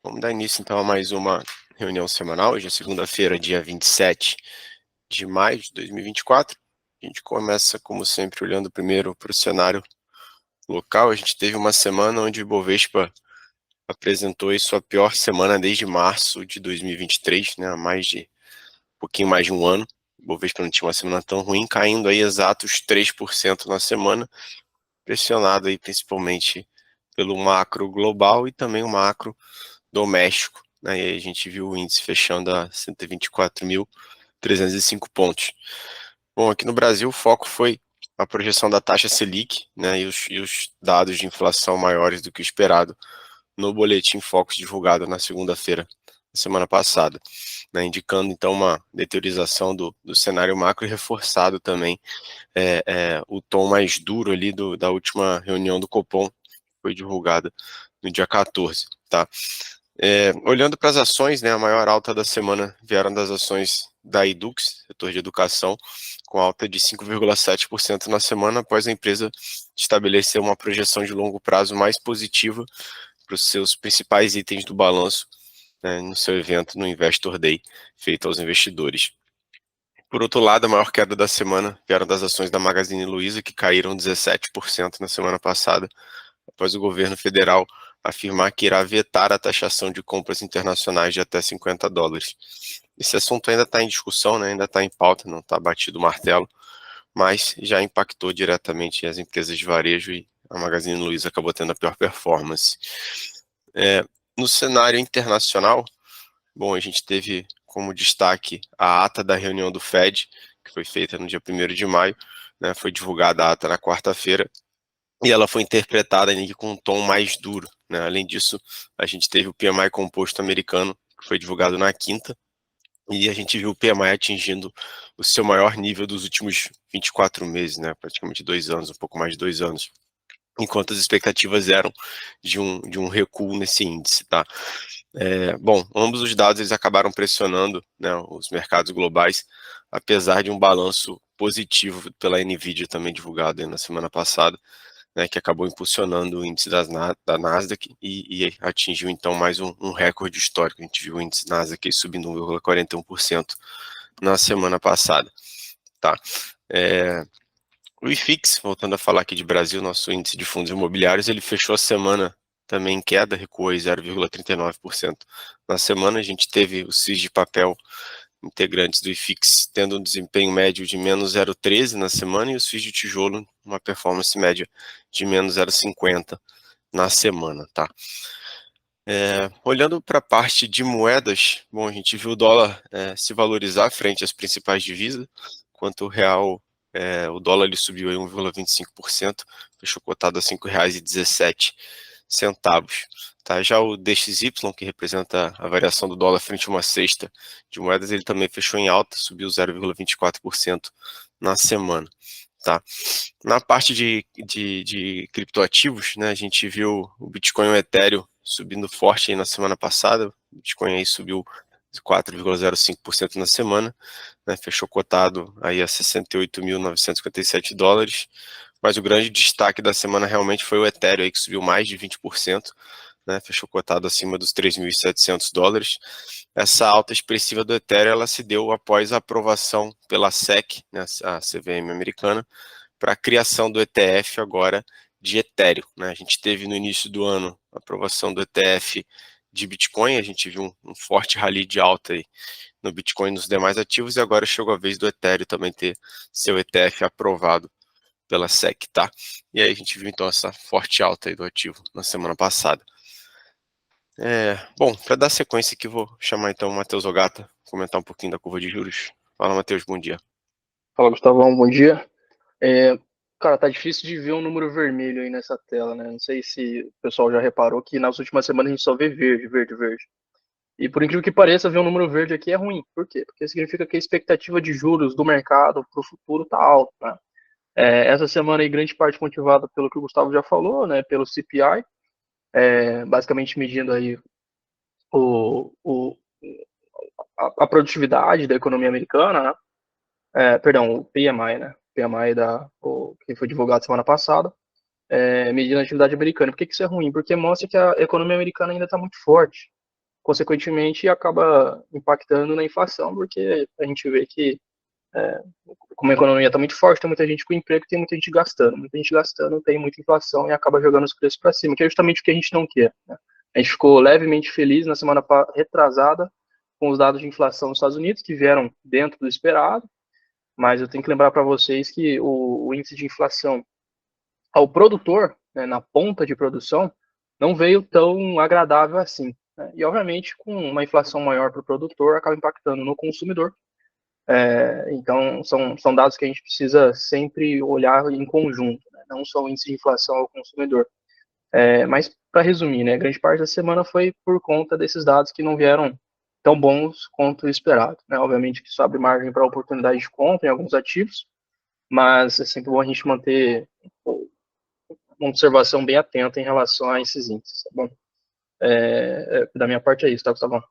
Vamos dar início então a mais uma reunião semanal. Hoje é segunda-feira, dia 27 de maio de 2024. A gente começa, como sempre, olhando primeiro para o cenário local. A gente teve uma semana onde o Ibovespa apresentou aí sua pior semana desde março de 2023, né? Há um pouquinho mais de um ano. O Ibovespa não tinha uma semana tão ruim, caindo aí exatos 3% na semana, pressionado aí principalmente pelo macro global e também o macro doméstico, né? E aí a gente viu o índice fechando a 124.305 pontos. Bom, aqui no Brasil o foco foi a projeção da taxa Selic, né, e os dados de inflação maiores do que o esperado no boletim Focus divulgado na segunda-feira, na semana passada, né, indicando então uma deteriorização do cenário macro e reforçado também o tom mais duro ali da última reunião do Copom, que foi divulgada no dia 14, tá? Olhando para as ações, né, a maior alta da semana vieram das ações da Edux, setor de educação, com alta de 5,7% na semana, após a empresa estabelecer uma projeção de longo prazo mais positiva para os seus principais itens do balanço, né, no seu evento no Investor Day, feito aos investidores. Por outro lado, a maior queda da semana vieram das ações da Magazine Luiza, que caíram 17% na semana passada, após o governo federal afirmar que irá vetar a taxação de compras internacionais de até $50. Esse assunto ainda está em discussão, né? Ainda está em pauta, não está batido o martelo, mas já impactou diretamente as empresas de varejo e a Magazine Luiza acabou tendo a pior performance. No cenário internacional, bom, a gente teve como destaque a ata da reunião do Fed, que foi feita no dia 1º de maio, né? Foi divulgada a ata na quarta-feira, e ela foi interpretada com um tom mais duro, né? Além disso, a gente teve o PMI composto americano, que foi divulgado na quinta, e a gente viu o PMI atingindo o seu maior nível dos últimos 24 meses, né? Praticamente 2 anos, um pouco mais de 2 anos, enquanto as expectativas eram de um recuo nesse índice, tá? Bom, ambos os dados eles acabaram pressionando, né, os mercados globais, apesar de um balanço positivo pela Nvidia também divulgado aí na semana passada, né, que acabou impulsionando o índice da Nasdaq e atingiu então mais um recorde histórico. A gente viu o índice Nasdaq subindo 1,41% na semana passada, tá? O IFIX, voltando a falar aqui de Brasil, nosso índice de fundos imobiliários, ele fechou a semana também em queda, recuou em 0,39% na semana. A gente teve os FIIs de papel integrantes do IFIX tendo um desempenho médio de menos 0,13 na semana e os FIIs de tijolo uma performance média de menos 0,50 na semana, tá? Olhando para a parte de moedas, bom, a gente viu o dólar se valorizar frente às principais divisas, enquanto o real, o dólar ele subiu aí 1,25%, fechou cotado a R$ 5,17. Tá? Já o DXY, que representa a variação do dólar frente a uma cesta de moedas, ele também fechou em alta, subiu 0,24% na semana. Tá? Na parte de criptoativos, né, a gente viu o Bitcoin e o Ethereum subindo forte aí na semana passada. O Bitcoin aí subiu 4,05% na semana, né, fechou cotado aí a $68.957, mas o grande destaque da semana realmente foi o Ethereum, aí, que subiu mais de 20%, né, fechou cotado acima dos $3.700. Essa alta expressiva do Ethereum ela se deu após a aprovação pela SEC, né, a CVM americana, para a criação do ETF agora de Ethereum, né? A gente teve no início do ano a aprovação do ETF de Bitcoin, a gente viu um forte rally de alta aí no Bitcoin e nos demais ativos, e agora chegou a vez do Ethereum também ter seu ETF aprovado pela SEC, tá? E aí a gente viu então essa forte alta aí do ativo na semana passada. Bom, para dar sequência aqui, vou chamar então o Matheus Ogata, comentar um pouquinho da curva de juros. Fala, Matheus, bom dia. Fala, Gustavão, bom dia. Cara, tá difícil de ver um número vermelho aí nessa tela, né? Não sei se o pessoal já reparou que nas últimas semanas a gente só vê verde, verde, verde. E por incrível que pareça, ver um número verde aqui é ruim. Por quê? Porque significa que a expectativa de juros do mercado para o futuro tá alta, né? Essa semana aí, grande parte motivada pelo que o Gustavo já falou, né? Pelo CPI, basicamente medindo aí o, o, a produtividade da economia americana, né? Perdão, o PMI, né? PMI que foi divulgado semana passada, medindo a atividade americana. Por que isso é ruim? Porque mostra que a economia americana ainda está muito forte. consequentemente acaba impactando na inflação, porque a gente vê que como a economia está muito forte, tem muita gente com emprego, tem muita gente gastando, tem muita inflação e acaba jogando os preços para cima, que é justamente o que a gente não quer, né? A gente ficou levemente feliz na semana retrasada com os dados de inflação nos Estados Unidos, que vieram dentro do esperado, mas eu tenho que lembrar para vocês que o índice de inflação ao produtor, né, na ponta de produção, não veio tão agradável assim, né? E, obviamente, com uma inflação maior para o produtor, acaba impactando no consumidor. Então, são dados que a gente precisa sempre olhar em conjunto, né? Não só o índice de inflação ao consumidor. Mas, para resumir, né, grande parte da semana foi por conta desses dados que não vieram tão bons quanto esperado, né? Obviamente que isso abre margem para oportunidade de compra em alguns ativos, mas é sempre bom a gente manter uma observação bem atenta em relação a esses índices, tá bom? Da minha parte é isso, tá, Gustavo?